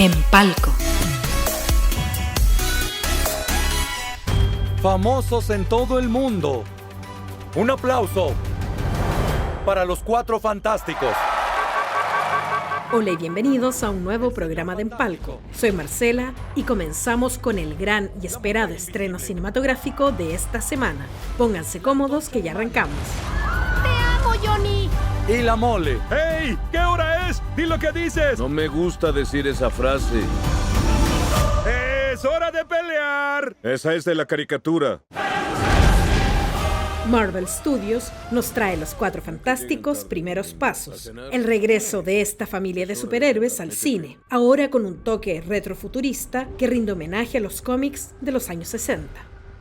En Palco. Famosos en todo el mundo. Un aplauso para los Cuatro Fantásticos. Hola y bienvenidos a un nuevo programa de En Palco. Soy Marcela y comenzamos con el gran y esperado estreno cinematográfico de esta semana. Pónganse cómodos que ya arrancamos. ¡Te amo, Johnny! Y la mole. ¡Hey! ¿Qué hora es? ¡Di lo que dices! No me gusta decir esa frase. ¡Es hora de pelear! Esa es de la caricatura. Marvel Studios nos trae Los Cuatro Fantásticos Primeros Pasos, el regreso de esta familia de superhéroes al cine, ahora con un toque retrofuturista que rinde homenaje a los cómics de los años 60.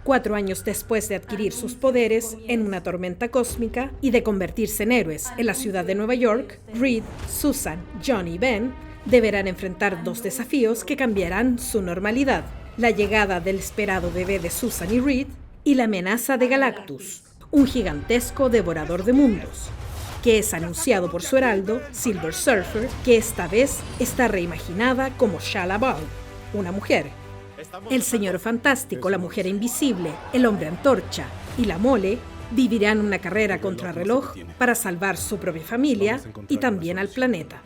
4 años después de adquirir sus poderes en una tormenta cósmica y de convertirse en héroes en la ciudad de Nueva York, Reed, Susan, Johnny y Ben deberán enfrentar 2 desafíos que cambiarán su normalidad: la llegada del esperado bebé de Susan y Reed y la amenaza de Galactus, un gigantesco devorador de mundos, que es anunciado por su heraldo, Silver Surfer, que esta vez está reimaginada como Shala Ball, una mujer. El Señor Fantástico, la Mujer Invisible, el Hombre Antorcha y la Mole vivirán una carrera contrarreloj para salvar su propia familia y también al planeta.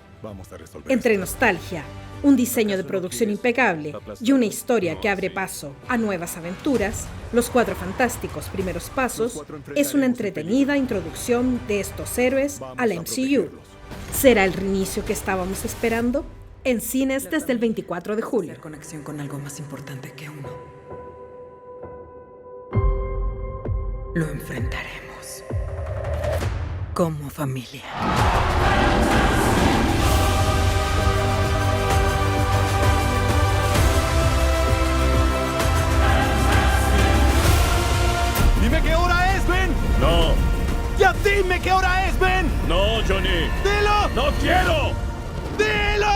Entre nostalgia, un diseño de producción impecable y una historia que abre paso a nuevas aventuras, Los Cuatro Fantásticos Primeros Pasos es una entretenida introducción de estos héroes al MCU. ¿Será el reinicio que estábamos esperando? En cines desde el 24 de julio. Conexión con algo más importante que uno. Lo enfrentaremos como familia. ¡Dime qué hora es, Ben! No, ¡Ya dime qué hora es, Ben! no, Johnny. ¡Dilo! ¡No quiero! ¡Dilo!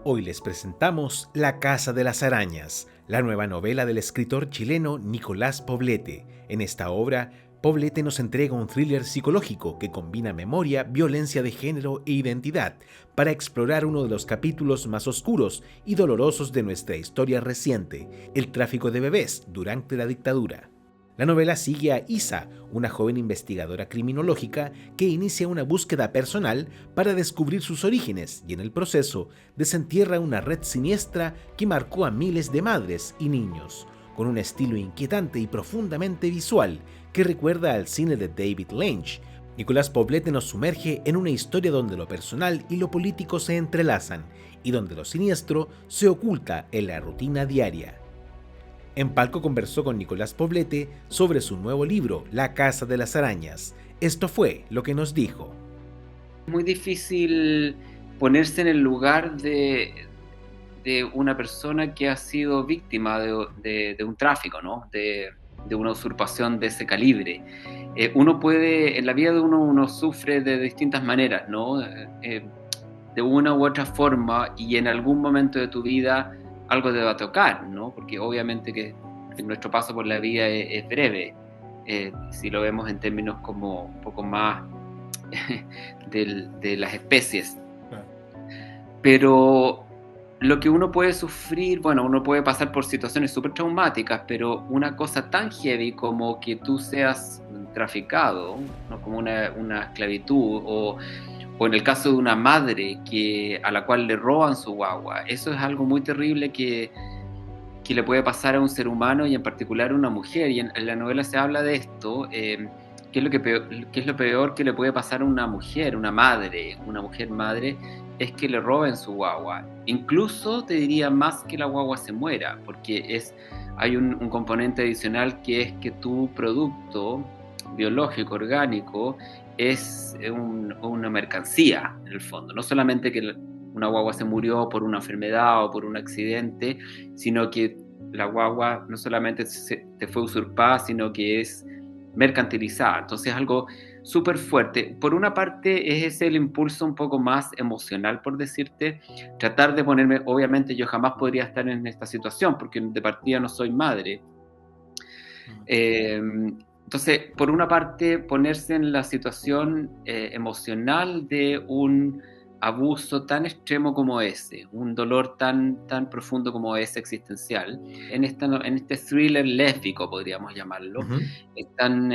Hoy les presentamos La Casa de las Arañas, la nueva novela del escritor chileno Nicolás Poblete. En esta obra, Poblete nos entrega un thriller psicológico que combina memoria, violencia de género e identidad para explorar uno de los capítulos más oscuros y dolorosos de nuestra historia reciente, el tráfico de bebés durante la dictadura. La novela sigue a Isa, una joven investigadora criminológica que inicia una búsqueda personal para descubrir sus orígenes y en el proceso desentierra una red siniestra que marcó a miles de madres y niños, con un estilo inquietante y profundamente visual que recuerda al cine de David Lynch. Nicolás Poblete nos sumerge en una historia donde lo personal y lo político se entrelazan y donde lo siniestro se oculta en la rutina diaria. En Palco conversó con Nicolás Poblete sobre su nuevo libro, La Casa de las Arañas. Esto fue lo que nos dijo. Muy difícil ponerse en el lugar de una persona que ha sido víctima de un tráfico, ¿no? De una usurpación de ese calibre. Uno puede, en la vida de uno sufre de distintas maneras, ¿no? De una u otra forma, y en algún momento de tu vida algo te va a tocar, ¿no? Porque obviamente que nuestro paso por la vida es breve, si lo vemos en términos como un poco más de las especies. Pero lo que uno puede sufrir, bueno, uno puede pasar por situaciones súper traumáticas, pero una cosa tan heavy como que tú seas traficado, ¿no? Como una esclavitud, o en el caso de una madre a la cual le roban su guagua, eso es algo muy terrible que le puede pasar a un ser humano y en particular a una mujer, y en la novela se habla de esto, qué es lo peor que le puede pasar a una mujer, una mujer madre, es que le roben su guagua. Incluso te diría más que la guagua se muera, porque hay un componente adicional que es que tu producto biológico, orgánico, es una mercancía en el fondo. No solamente que una guagua se murió por una enfermedad o por un accidente, sino que la guagua no solamente te fue usurpada, sino que es mercantilizada. Entonces es algo súper fuerte. Por una parte es el impulso un poco más emocional, por decirte, tratar de ponerme, obviamente yo jamás podría estar en esta situación porque de partida no soy madre. Entonces, por una parte, ponerse en la situación emocional de un abuso tan extremo como ese, un dolor tan profundo como ese existencial, en este thriller léfico, podríamos llamarlo, están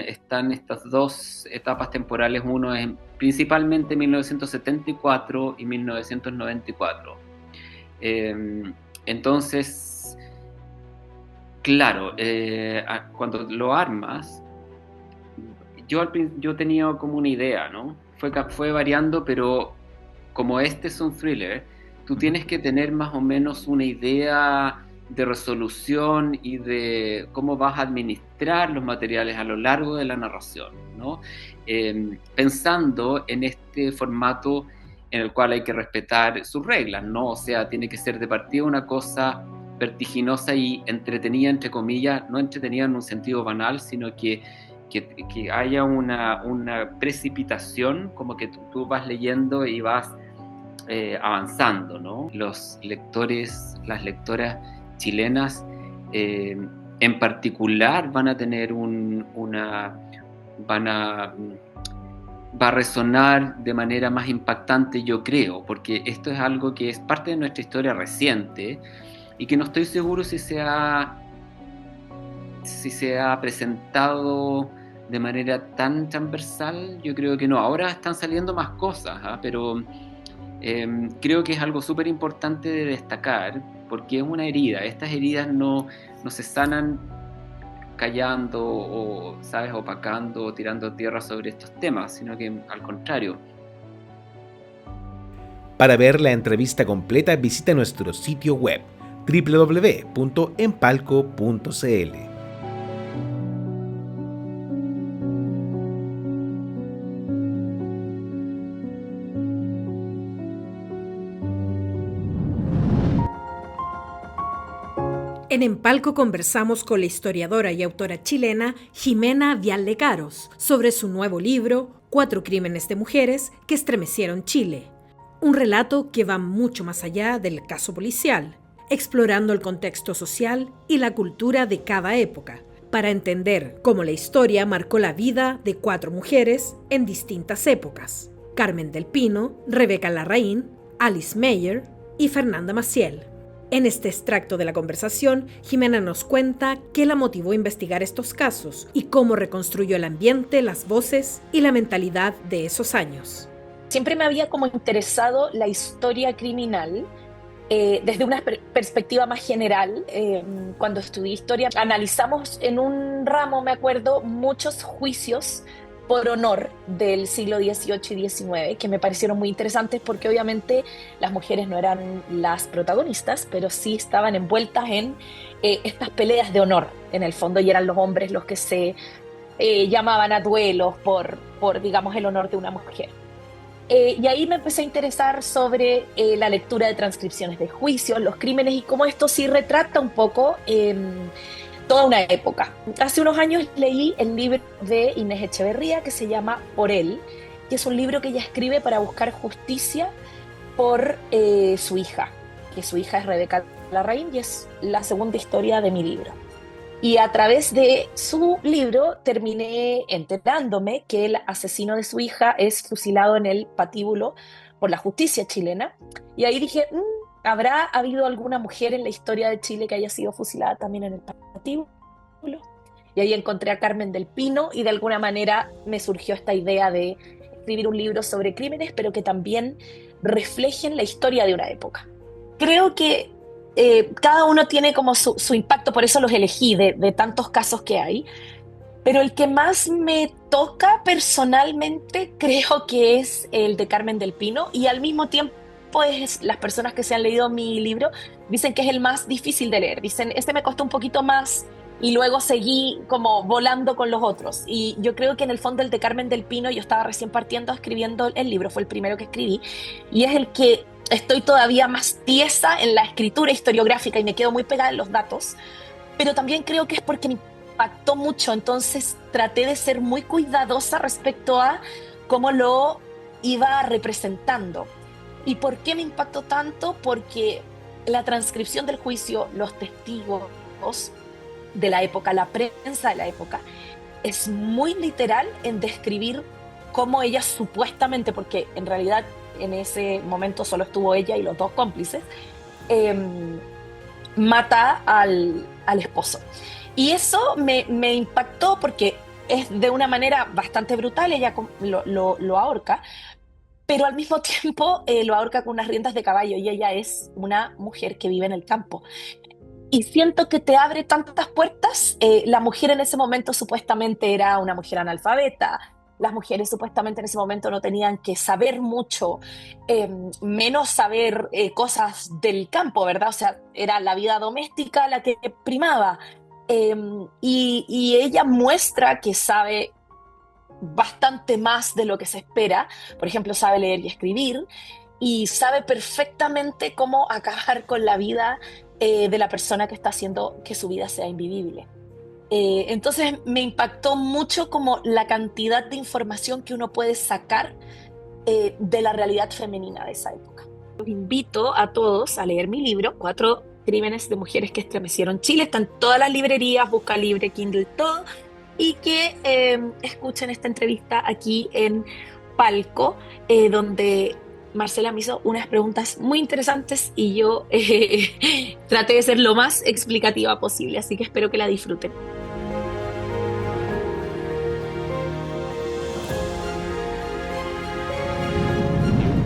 estas dos etapas temporales, uno es principalmente 1974 y 1994. Entonces, claro, cuando lo armas, yo tenía como una idea, ¿no? Fue variando, pero como este es un thriller, tú tienes que tener más o menos una idea de resolución y de cómo vas a administrar los materiales a lo largo de la narración, ¿no? Pensando en este formato en el cual hay que respetar sus reglas, ¿no? O sea, tiene que ser de partida una cosa vertiginosa y entretenida, entre comillas, no entretenida en un sentido banal, sino que haya una precipitación, como que tú vas leyendo y vas avanzando, ¿no? Los lectores, las lectoras chilenas en particular van a tener va a resonar de manera más impactante, yo creo, porque esto es algo que es parte de nuestra historia reciente y que no estoy seguro si se ha presentado de manera tan transversal. Yo creo que no. Ahora están saliendo más cosas, pero creo que es algo súper importante de destacar, porque es una herida. Estas heridas no se sanan callando o, ¿sabes?, opacando o tirando tierra sobre estos temas, sino que al contrario. Para ver la entrevista completa, visita nuestro sitio web www.empalco.cl. En Empalco conversamos con la historiadora y autora chilena Jimena Vial Lecaros sobre su nuevo libro, 4 crímenes de mujeres que estremecieron Chile. Un relato que va mucho más allá del caso policial, explorando el contexto social y la cultura de cada época, para entender cómo la historia marcó la vida de 4 mujeres en distintas épocas: Carmen del Pino, Rebeca Larraín, Alice Meyer y Fernanda Maciel. En este extracto de la conversación, Jimena nos cuenta qué la motivó a investigar estos casos y cómo reconstruyó el ambiente, las voces y la mentalidad de esos años. Siempre me había como interesado la historia criminal desde una perspectiva más general. Cuando estudié historia, analizamos en un ramo, me acuerdo, muchos juicios por honor del siglo XVIII y XIX, que me parecieron muy interesantes porque obviamente las mujeres no eran las protagonistas, pero sí estaban envueltas en estas peleas de honor, en el fondo, y eran los hombres los que se llamaban a duelos por, digamos, el honor de una mujer. Y ahí me empecé a interesar sobre la lectura de transcripciones de juicios, los crímenes, y cómo esto sí retrata un poco toda una época. Hace unos años leí el libro de Inés Echeverría que se llama Por él, que es un libro que ella escribe para buscar justicia por su hija, que su hija es Rebeca Larraín y es la segunda historia de mi libro. Y a través de su libro terminé enterándome que el asesino de su hija es fusilado en el patíbulo por la justicia chilena. Y ahí dije, ¿habrá habido alguna mujer en la historia de Chile que haya sido fusilada también en el patíbulo? Y ahí encontré a Carmen del Pino y de alguna manera me surgió esta idea de escribir un libro sobre crímenes, pero que también reflejen la historia de una época. Creo que cada uno tiene como su impacto, por eso los elegí de tantos casos que hay, pero el que más me toca personalmente creo que es el de Carmen del Pino, y al mismo tiempo pues las personas que se han leído mi libro dicen que es el más difícil de leer. Dicen, este me costó un poquito más y luego seguí como volando con los otros. Y yo creo que en el fondo el de Carmen del Pino, yo estaba recién partiendo escribiendo el libro, fue el primero que escribí, y es el que estoy todavía más tiesa en la escritura historiográfica y me quedo muy pegada en los datos, pero también creo que es porque impactó mucho, entonces traté de ser muy cuidadosa respecto a cómo lo iba representando. ¿Y por qué me impactó tanto? Porque la transcripción del juicio, los testigos de la época, la prensa de la época, es muy literal en describir cómo ella supuestamente, porque en realidad en ese momento solo estuvo ella y los dos cómplices, mata al esposo. Y eso me impactó porque es de una manera bastante brutal, ella lo ahorca, pero al mismo tiempo lo ahorca con unas riendas de caballo y ella es una mujer que vive en el campo. Y siento que te abre tantas puertas. La mujer en ese momento supuestamente era una mujer analfabeta. Las mujeres supuestamente en ese momento no tenían que saber mucho, menos saber cosas del campo, ¿verdad? O sea, era la vida doméstica la que primaba. Y ella muestra que sabe bastante más de lo que se espera. Por ejemplo, sabe leer y escribir y sabe perfectamente cómo acabar con la vida de la persona que está haciendo que su vida sea invivible. Entonces me impactó mucho como la cantidad de información que uno puede sacar de la realidad femenina de esa época. Los invito a todos a leer mi libro, 4 crímenes de mujeres que estremecieron Chile. Está en todas las librerías, Busca Libre, Kindle, todo. Y que escuchen esta entrevista aquí en Palco, donde Marcela me hizo unas preguntas muy interesantes y yo traté de ser lo más explicativa posible, así que espero que la disfruten.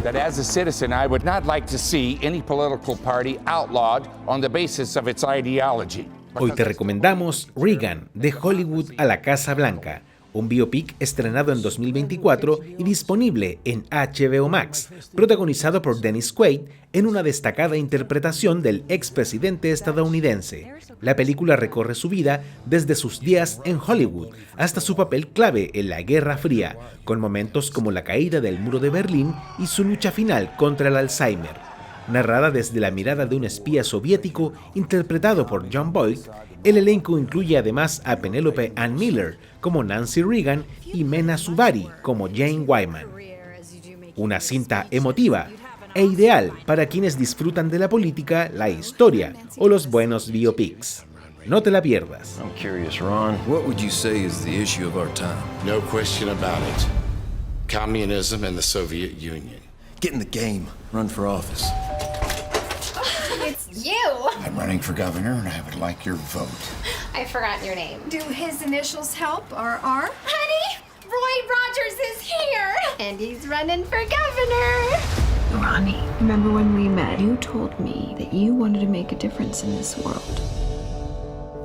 That as a citizen, I would not like to see any political party outlawed on the basis of its ideology. Hoy te recomendamos Reagan, de Hollywood a la Casa Blanca, un biopic estrenado en 2024 y disponible en HBO Max, protagonizado por Dennis Quaid en una destacada interpretación del expresidente estadounidense. La película recorre su vida desde sus días en Hollywood hasta su papel clave en la Guerra Fría, con momentos como la caída del muro de Berlín y su lucha final contra el Alzheimer. Narrada desde la mirada de un espía soviético interpretado por John Boyd, el elenco incluye además a Penelope Ann Miller como Nancy Reagan y Mena Suvari como Jane Wyman. Una cinta emotiva e ideal para quienes disfrutan de la política, la historia o los buenos biopics. No te la pierdas. I'm curious, Ron. What would you say is the issue of our time? No question about it. Communism and the Soviet Union. Get in the game. Run for office. It's you! I'm running for governor and I would like your vote. I forgot your name. Do his initials help or are? Honey, Roy Rogers is here! And he's running for governor! Ronnie, remember when we met? You told me that you wanted to make a difference in this world.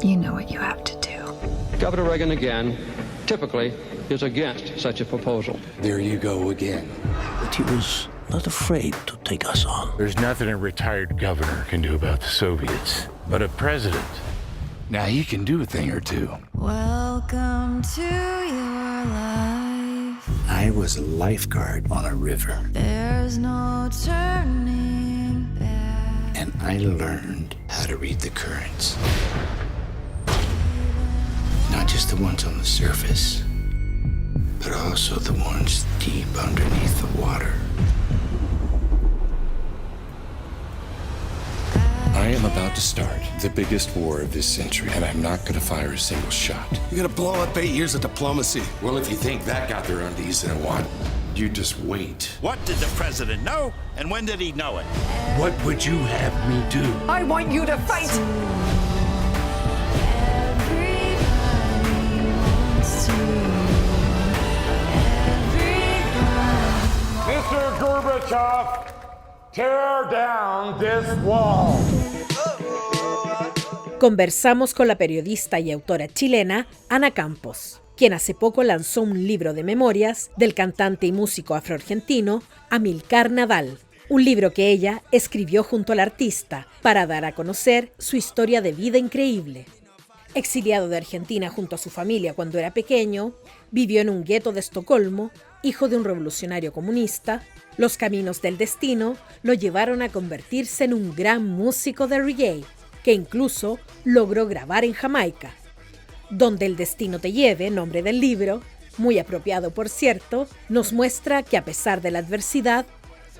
You know what you have to do. Governor Reagan again, typically, is against such a proposal. There you go again. But he was not afraid to take us on. There's nothing a retired governor can do about the Soviets, but a president. Now he can do a thing or two. Welcome to your life. I was a lifeguard on a river. There's no turning back. And I learned how to read the currents. Not just the ones on the surface, but also the ones deep underneath the water. I am about to start the biggest war of this century, and I'm not gonna fire a single shot. You're gonna blow up 8 years of diplomacy. Well, if you think that got their undies in a wad, you just wait. What did the president know, and when did he know it? What would you have me do? I want you to fight! Mr. Gorbachev, tear down this wall. Conversamos con la periodista y autora chilena Ana Campos, quien hace poco lanzó un libro de memorias del cantante y músico afroargentino Amilcar Nadal, un libro que ella escribió junto al artista para dar a conocer su historia de vida increíble. Exiliado de Argentina junto a su familia cuando era pequeño, vivió en un gueto de Estocolmo, hijo de un revolucionario comunista. Los caminos del destino lo llevaron a convertirse en un gran músico de reggae, que incluso logró grabar en Jamaica. Donde el destino te lleve, nombre del libro, muy apropiado por cierto, nos muestra que a pesar de la adversidad,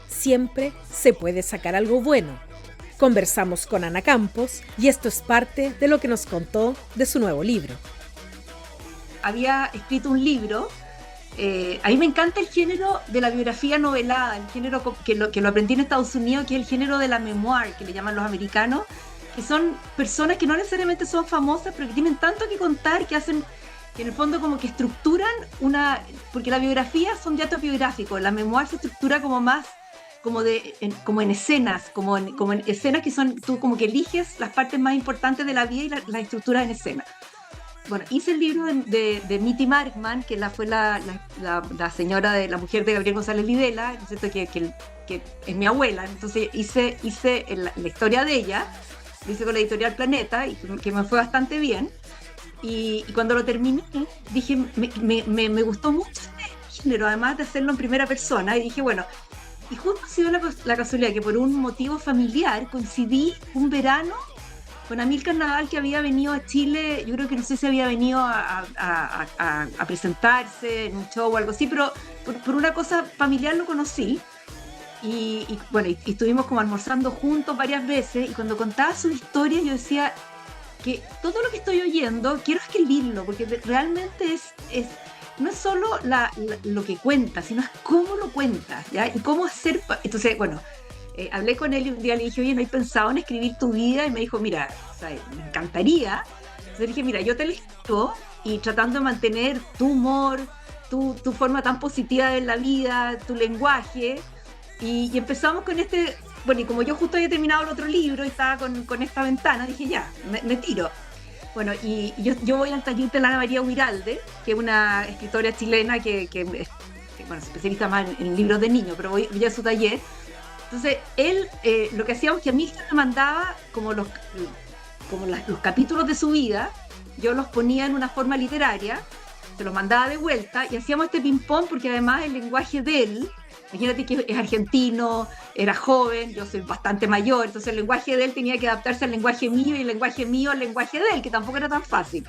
siempre se puede sacar algo bueno. Conversamos con Ana Campos y esto es parte de lo que nos contó de su nuevo libro. Había escrito un libro, a mí me encanta el género de la biografía novelada, el género que lo aprendí en Estados Unidos, que es el género de la memoir, que le llaman los americanos, que son personas que no necesariamente son famosas, pero que tienen tanto que contar, que hacen, que en el fondo como que estructuran porque la biografía son datos biográficos, la memoir se estructura como más, como en escenas, como en escenas que son, tú como que eliges las partes más importantes de la vida y las estructuras en escena. Bueno, hice el libro de Mitty Markman, que fue la señora de la mujer de Gabriel González Videla, ¿no es cierto? Que es mi abuela. Entonces hice la historia de ella, lo hice con la editorial Planeta, y que me fue bastante bien. Y cuando lo terminé, dije, me gustó mucho este género, además de hacerlo en primera persona, y dije, bueno, y justo ha sido la casualidad que por un motivo familiar coincidí un verano con Amílcar Nadal, que había venido a Chile, yo creo que no sé si había venido a presentarse en un show o algo así, pero por una cosa familiar lo conocí, y bueno, y estuvimos como almorzando juntos varias veces, y cuando contaba su historia yo decía que todo lo que estoy oyendo quiero escribirlo, porque realmente no es solo lo que cuenta, sino es cómo lo cuenta, ¿ya? Y cómo hacer. Entonces, bueno, hablé con él y un día le dije, oye, ¿no hay pensado en escribir tu vida? Y me dijo, mira, o sea, me encantaría. Entonces dije, mira, yo te lo escribo, y tratando de mantener tu humor, tu forma tan positiva de la vida, tu lenguaje, y empezamos con este. Bueno, y como yo justo había terminado el otro libro y estaba con esta ventana, dije, ya, me tiro. Bueno, y yo voy al taller de Ana María Huiralde, que es una escritora chilena que bueno, se especializa más en libros de niños, pero voy a su taller. Entonces, él, lo que hacíamos es que a mí me mandaba como los capítulos de su vida, yo los ponía en una forma literaria, se los mandaba de vuelta, y hacíamos este ping-pong, porque además el lenguaje de él, imagínate que es argentino, era joven, yo soy bastante mayor, entonces el lenguaje de él tenía que adaptarse al lenguaje mío, y el lenguaje mío al lenguaje de él, que tampoco era tan fácil.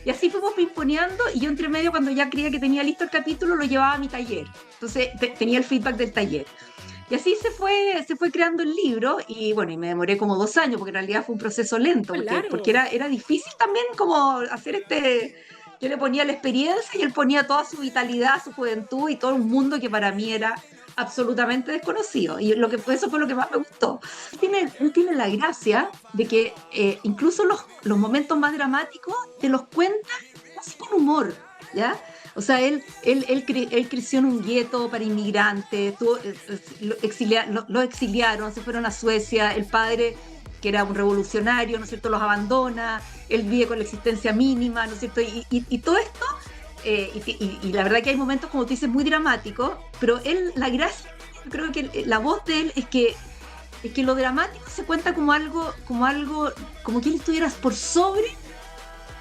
Y así fuimos pimponeando, y yo entre medio, cuando ya creía que tenía listo el capítulo, lo llevaba a mi taller. Entonces tenía el feedback del taller. Y así se fue creando el libro, y bueno, y me demoré como 2 años, porque en realidad fue un proceso lento, porque era difícil también como hacer yo le ponía la experiencia y él ponía toda su vitalidad, su juventud y todo un mundo que para mí era absolutamente desconocido, y eso fue lo que más me gustó. Él tiene la gracia de que incluso los momentos más dramáticos te los cuenta así con humor, ¿ya? O sea, él creció en un gueto para inmigrantes, lo exiliaron, se fueron a Suecia, el padre, que era un revolucionario, ¿no es cierto?, los abandona, él vive con la existencia mínima, ¿no es cierto?, y todo esto. Y la verdad que hay momentos, como tú dices, muy dramáticos, pero la gracia, yo creo que la voz de él es que lo dramático se cuenta como que él estuviera por sobre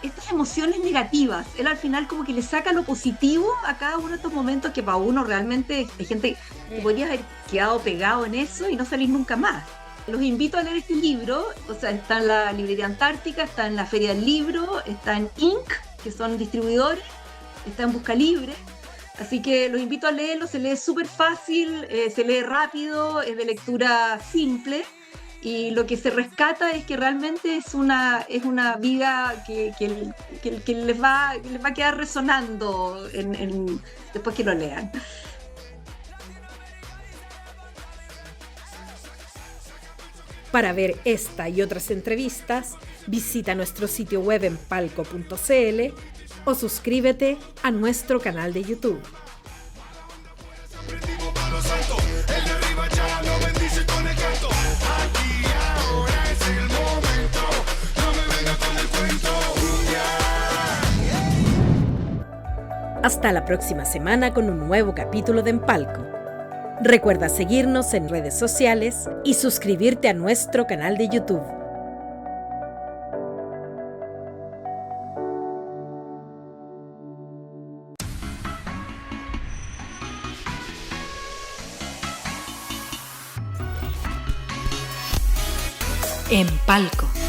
estas emociones negativas. Él al final como que le saca lo positivo a cada uno de estos momentos, que para uno realmente hay gente que podría haber quedado pegado en eso y no salir nunca más. Los invito a leer este libro, o sea, está en la Librería Antártica, está en la Feria del Libro, está en Inc., que son distribuidores, está en Busca Libre, así que los invito a leerlo. Se lee súper fácil, se lee rápido, es de lectura simple, y lo que se rescata es que realmente es una vida que les va a quedar resonando después que lo lean. Para ver esta y otras entrevistas, visita nuestro sitio web en palco.cl o suscríbete a nuestro canal de YouTube. Hasta la próxima semana con un nuevo capítulo de En Palco. Recuerda seguirnos en redes sociales y suscribirte a nuestro canal de YouTube. En Palco.